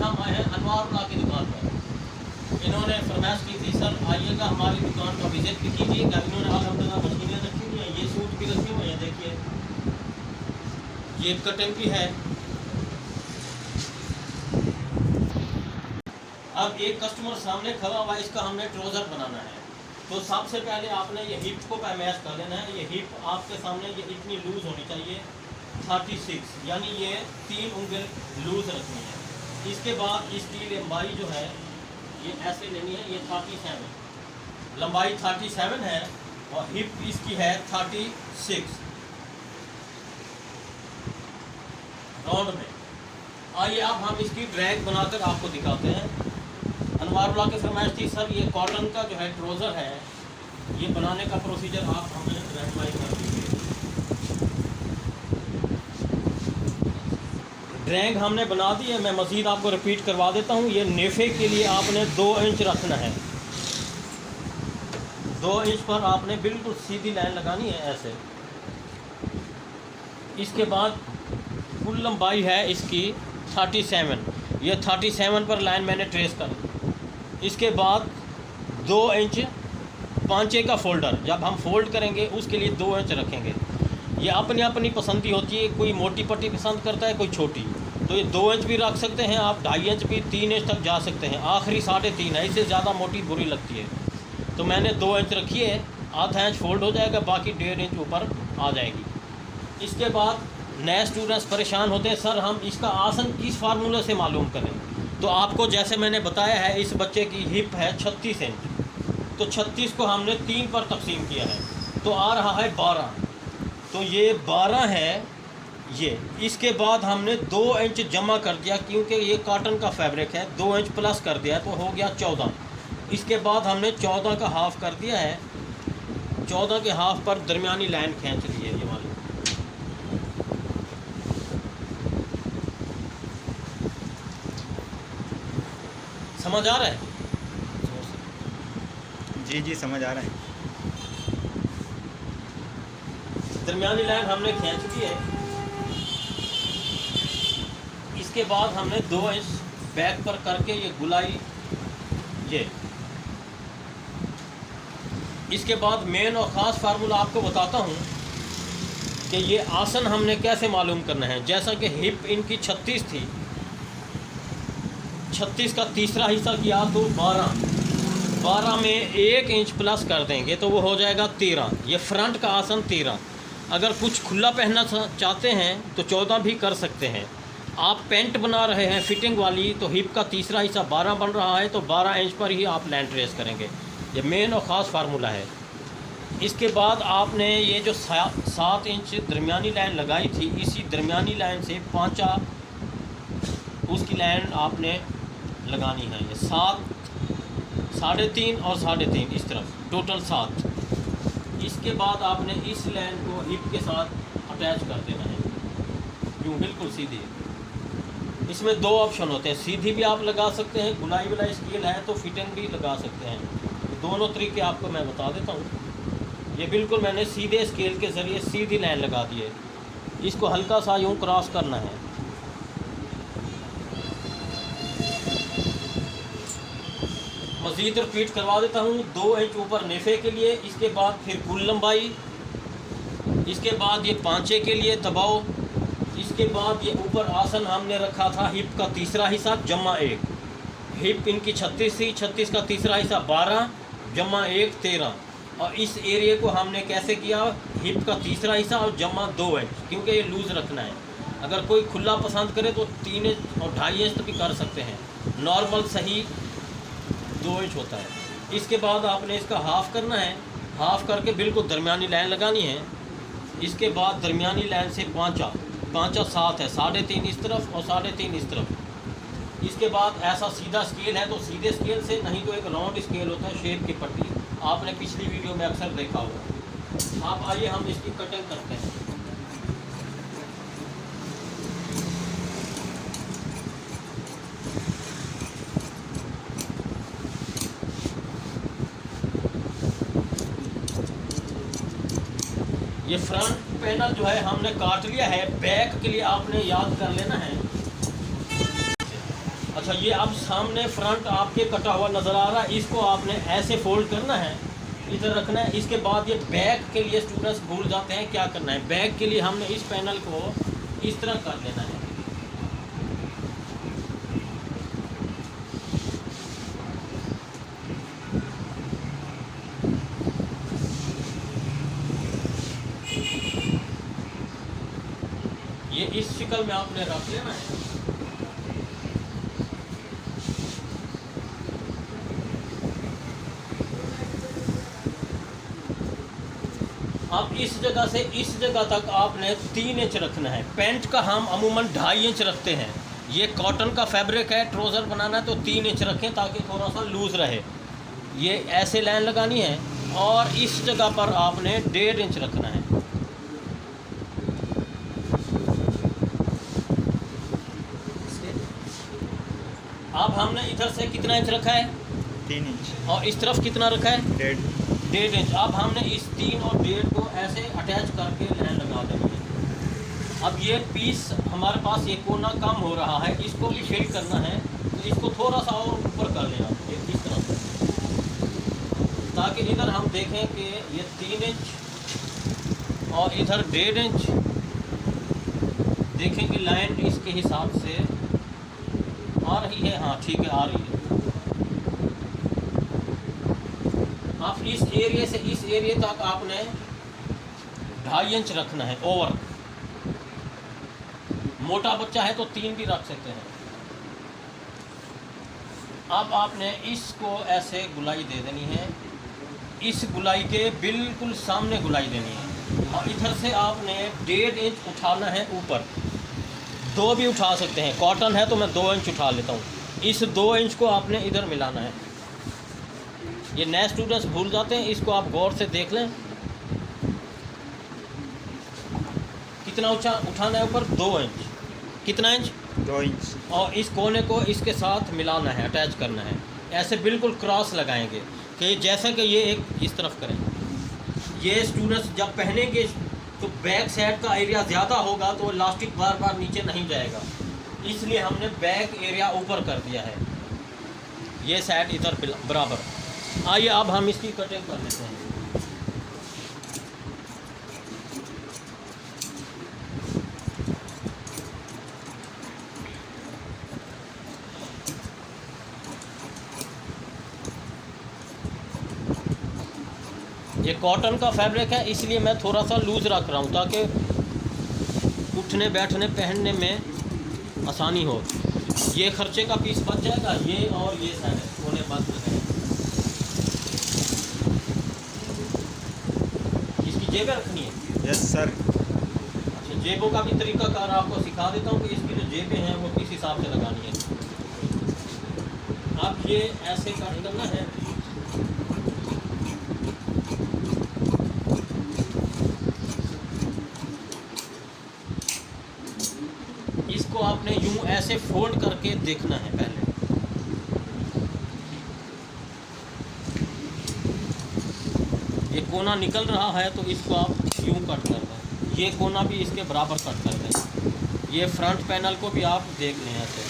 हम आए हैं अनवारुल्लाह की दुकान पर। इन्होंने फरमाइश की थी सर आइएगा हमारी दुकान का विजिट भी कीजिएगा। इन्होंने अल्हम्दुलिल्लाह मशीनें रखी हुई हैं, ये सूट भी रखे हुए हैं, देखिए ये कटिंग भी है। अब एक कस्टमर सामने खड़ा हुआ है, इसका हमने ट्राउज़र बनाना है। तो सबसे पहले आपने ये हिप को मैच कर लेना है। ये हिप आपके सामने ये इतनी लूज़ होनी चाहिए 36, यानी ये 3 उंगल लूज़ रखनी है। इसके बाद इसकी लंबाई जो है ये ऐसे लेनी है, ये 37 लंबाई 37 है और हिप इसकी है 36 राउंड में। आइए अब हम इसकी ड्रैग बनाकर आपको दिखाते हैं। अनवारुल्लाह की फरमाइश थी सर ये कॉटन का जो है ट्राउज़र है, ये बनाने का प्रोसीजर आप हमें रहनुमाई कर दीजिए। ड्रैग हमने बना दी है, मैं मज़ीद आपको रिपीट करवा देता हूँ। ये नेफे के लिए आपने 2 इंच रखना है। 2 इंच पर आपने बिल्कुल सीधी लाइन लगानी है ऐसे। इसके बाद कुल लंबाई है इसकी 37, ये 37 पर लाइन मैंने ट्रेस कर। इसके बाद 2 इंच पांचे का फोल्डर जब हम फोल्ड करेंगे उसके लिए 2 इंच रखेंगे। ये अपनी अपनी पसंद की होती है, कोई मोटी पट्टी पसंद करता है, कोई छोटी। तो ये 2 इंच भी रख सकते हैं आप, 2.5 इंच भी, 3 इंच तक जा सकते हैं। आखिरी 3.5 है, इससे ज़्यादा मोटी बुरी लगती है। तो मैंने 2 इंच रखी है, आधा इंच फोल्ड हो जाएगा, बाकी 1.5 इंच ऊपर आ जाएगी। इसके बाद नए स्टूडेंट्स परेशान होते हैं सर हम इसका आसन किस फार्मूले से मालूम करें। तो आपको जैसे मैंने बताया है, इस बच्चे की हिप है 36 इंच, तो 36 को हमने 3 पर तकसीम किया है, तो आ रहा है 12। तो ये 12 है ये। इसके बाद हमने 2 इंच जमा कर दिया, क्योंकि ये कॉटन का फैब्रिक है, 2 इंच प्लस कर दिया तो हो गया 14। इसके बाद हमने 14 का हाफ़ कर दिया है। 14 के हाफ़ पर दरमियानी लाइन खींच ली है ये वाली। समझ आ रहा है? जी जी समझ आ रहा है। दरमियानी लाइन हमने खींच दी है। इसके बाद हमने 2 इंच बैक पर करके ये गुलाई ये। इसके बाद मेन और ख़ास फार्मूला आपको बताता हूँ कि ये आसन हमने कैसे मालूम करना है। जैसा कि हिप इनकी 36 थी, 36 का तीसरा हिस्सा किया तो 12 में 1 इंच प्लस कर देंगे तो वो हो जाएगा 13। ये फ्रंट का आसन 13। अगर कुछ खुला पहनना चाहते हैं तो 14 भी कर सकते हैं। आप पेंट बना रहे हैं फिटिंग वाली, तो हिप का तीसरा हिस्सा 12 बन रहा है, तो 12 इंच पर ही आप लाइन ट्रेस करेंगे। ये मेन और ख़ास फार्मूला है। इसके बाद आपने ये जो 7 इंच दरमियानी लाइन लगाई थी, इसी दरमियानी लाइन से 5 उसकी लाइन आपने लगानी है। ये 7, 3.5 और 3.5 इस तरफ, टोटल 7। इसके बाद आपने इस लाइन को हिप के साथ अटैच कर देना है, यूँ बिल्कुल सीधी। इसमें 2 ऑप्शन होते हैं, सीधी भी आप लगा सकते हैं, गुलाई वाला स्केल है तो फिटिंग भी लगा सकते हैं। दोनों तरीके आपको मैं बता देता हूँ। ये बिल्कुल मैंने सीधे स्केल के ज़रिए सीधी लाइन लगा दी है। इसको हल्का सा यूँ क्रॉस करना है। मज़ीद रिपीट करवा देता हूँ। 2 इंच ऊपर नेफे के लिए, इसके बाद फिर कुल लंबाई, इसके बाद ये पांचे के लिए दबाव, इसके बाद ये ऊपर आसन हमने रखा था हिप का तीसरा हिस्सा जमा 1। हिप इनकी 36 थी, 36 का तीसरा हिस्सा 12 जमा 1 13। और इस एरिया को हमने कैसे किया, हिप का तीसरा हिस्सा और जमा 2 इंच, क्योंकि ये लूज़ रखना है। अगर कोई खुला पसंद करे तो 3 इंच और 2.5 इंच तक भी कर सकते हैं। नॉर्मल सही 2 इंच होता है। इसके बाद आपने इसका हाफ़ करना है, हाफ़ करके बिल्कुल दरमियानी लाइन लगानी है। इसके बाद दरमियानी लाइन से पांचा 7 है, 3.5 इस तरफ और 3.5 इस तरफ। इसके बाद ऐसा सीधा स्केल है तो सीधे स्केल से, नहीं तो एक राउंड स्केल होता है शेप की पट्टी, आपने पिछली वीडियो में अक्सर देखा होगा। आप आइए हम इसकी कटिंग करते हैं। ये फ्रंट पैनल जो है हमने काट लिया है। बैक के लिए आपने याद कर लेना है। अच्छा, ये अब सामने फ्रंट आपके कटा हुआ नज़र आ रहा है, इसको आपने ऐसे फोल्ड करना है, इधर रखना है। इसके बाद ये बैक के लिए स्टूडेंट्स भूल जाते हैं क्या करना है। बैक के लिए हमने इस पैनल को इस तरह कर लेना है। ये इस शिकल में आपने रख लेना है। अब इस जगह से इस जगह तक आपने 3 इंच रखना है। पैंट का हम अमूमन 2.5 इंच रखते हैं। ये कॉटन का फैब्रिक है, ट्राउज़र बनाना है तो 3 इंच रखें ताकि थोड़ा सा लूज़ रहे। ये ऐसे लाइन लगानी है और इस जगह पर आपने 1.5 इंच रखना है। अब हमने इधर से कितना इंच रखा है? 3 इंच। और इस तरफ कितना रखा है? 1.5 इंच। अब हमने इस 3 और 1.5 को ऐसे अटैच करके लाइन लगा देनी है। अब ये पीस हमारे पास ये कोना कम हो रहा है, इसको भी फिल करना है तो इसको थोड़ा सा और ऊपर कर लेना इस तरह से, ताकि इधर हम देखें कि ये 3 इंच और इधर 1.5 इंच, देखें कि लाइन इसके हिसाब से आ रही है। हाँ ठीक है, आ रही है। आप इस एरिया से इस एरिया तक आपने 2.5 इंच रखना है ओवर। मोटा बच्चा है तो 3 भी रख सकते हैं। अब आपने इसको ऐसे गुलाई दे देनी है, इस गुलाई के बिल्कुल सामने गुलाई देनी है और इधर से आपने 1.5 इंच उठाना है ऊपर। 2 भी उठा सकते हैं, कॉटन है तो मैं 2 इंच उठा लेता हूँ। इस 2 इंच को आपने इधर मिलाना है। ये नए स्टूडेंट्स भूल जाते हैं, इसको आप गौर से देख लें। कितना ऊंचा उठाना है ऊपर? 2 इंच। कितना इंच? 2 इंच। और इस कोने को इसके साथ मिलाना है, अटैच करना है। ऐसे बिल्कुल क्रॉस लगाएंगे कि जैसे कि ये एक इस तरफ करें। ये स्टूडेंट्स जब पहनेंगे तो बैक साइड का एरिया ज़्यादा होगा तो इलास्टिक बार बार नीचे नहीं जाएगा, इसलिए हमने बैक एरिया ऊपर कर दिया है। ये साइड इधर बराबर। आइए अब हम इसकी कटिंग कर लेते हैं। ये कॉटन का फैब्रिक है, इसलिए मैं थोड़ा सा लूज़ रख रहा हूँ ताकि उठने बैठने पहनने में आसानी हो। ये खर्चे का पीस बच जाएगा, ये और ये साइड कोने बच जाएगा। इसकी जेबें रखनी है। Yes sir. अच्छा, जेबों का भी तरीकाकार आपको सिखा देता हूँ कि इसकी जो जेबें हैं वो किस हिसाब से लगानी है। अब ये ऐसे कट करना है। इसको आपने यूं ऐसे फोल्ड करके देखना है पहले। ये कोना निकल रहा है तो इसको आप यूं कट कर दें। ये कोना भी इसके बराबर कट कर दें। ये फ्रंट पैनल को भी आप देख लें ऐसे।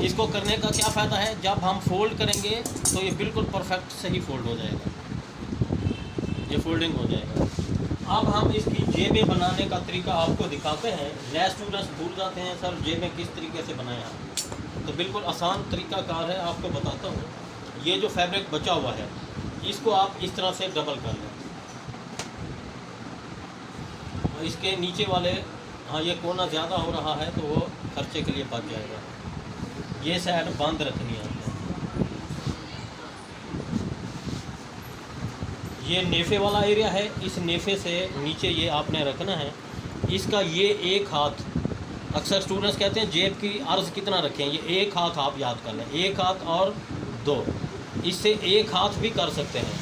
इसको करने का क्या फ़ायदा है, जब हम फोल्ड करेंगे तो ये बिल्कुल परफेक्ट सही फोल्ड हो जाएगा, ये फोल्डिंग हो जाएगा। अब हम इसकी जेबें बनाने का तरीका आपको दिखाते हैं। नए स्टूडेंट्स भूल जाते हैं सर जेबें किस तरीके से बनाएं आप, तो बिल्कुल आसान तरीकाकार है, आपको बताता हूँ। ये जो फैब्रिक बचा हुआ है इसको आप इस तरह से डबल कर लें और इसके नीचे वाले, हाँ ये कोना ज़्यादा हो रहा है तो वो खर्चे के लिए बच जाएगा। ये साइड बंद रखनी है आपने। ये नेफे वाला एरिया है, इस नेफे से नीचे ये आपने रखना है। इसका ये एक हाथ, अक्सर स्टूडेंट्स कहते हैं जेब की अर्ज़ कितना रखें, ये एक हाथ आप याद कर लें। एक हाथ और 2, इससे एक हाथ भी कर सकते हैं,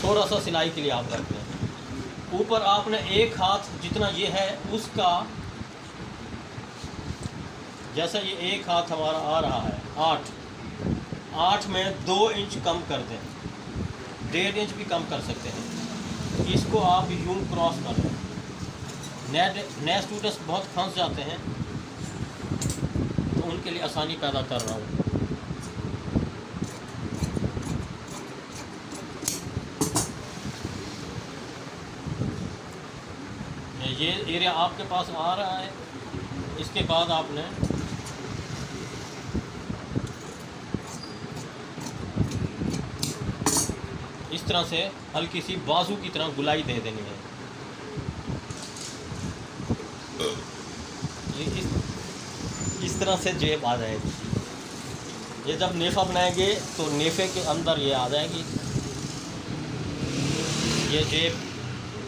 थोड़ा सा सिलाई के लिए आप रख लें। ऊपर आपने एक हाथ जितना ये है उसका, जैसा ये एक हाथ हमारा आ रहा है 8 में 2 इंच कम कर दें, 1.5 इंच भी कम कर सकते हैं। इसको आप यूं क्रॉस कर लें। नए स्टूडेंट्स बहुत फंस जाते हैं तो उनके के लिए आसानी पैदा कर रहा हूँ। ये एरिया आपके पास आ रहा है। इसके बाद आपने इस तरह से हल्की सी बाजू की तरह गुलाई दे देनी है। ये इस तरह से जेब आ जाएगी। ये जब नेफ़ा बनाएंगे तो नेफ़े के अंदर ये आ जाएगी। ये जेब,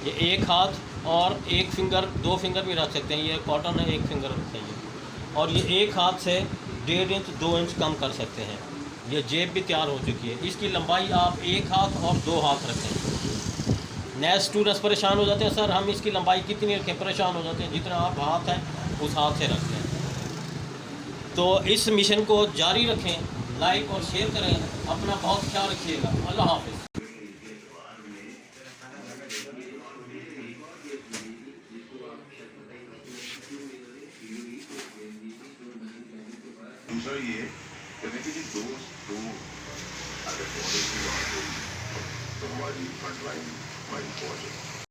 ये एक हाथ और एक फिंगर, 2 फिंगर भी रख सकते हैं। ये कॉटन है, 1 फिंगर रखते हैं। और ये एक हाथ से 1.5 इंच 2 इंच कम कर सकते हैं। ये जेब भी तैयार हो चुकी है। इसकी लंबाई आप 1 हाथ और 2 हाथ रखें। नए स्टूडेंट्स परेशान हो जाते हैं, सर हम इसकी लंबाई कितनी रखें? परेशान हो जाते हैं। जितना आप हाथ है उस हाथ से रखते हैं। तो इस मिशन को जारी रखें, लाइक और शेयर करें। अपना बहुत ख्याल रखिएगा। अल्लाह हाफ़िज़। दूसरा ये कहने के दोस्त तो अगर बॉर्डर की बात हो तो हमारी फ्रंट लाइन हमारी फौज है।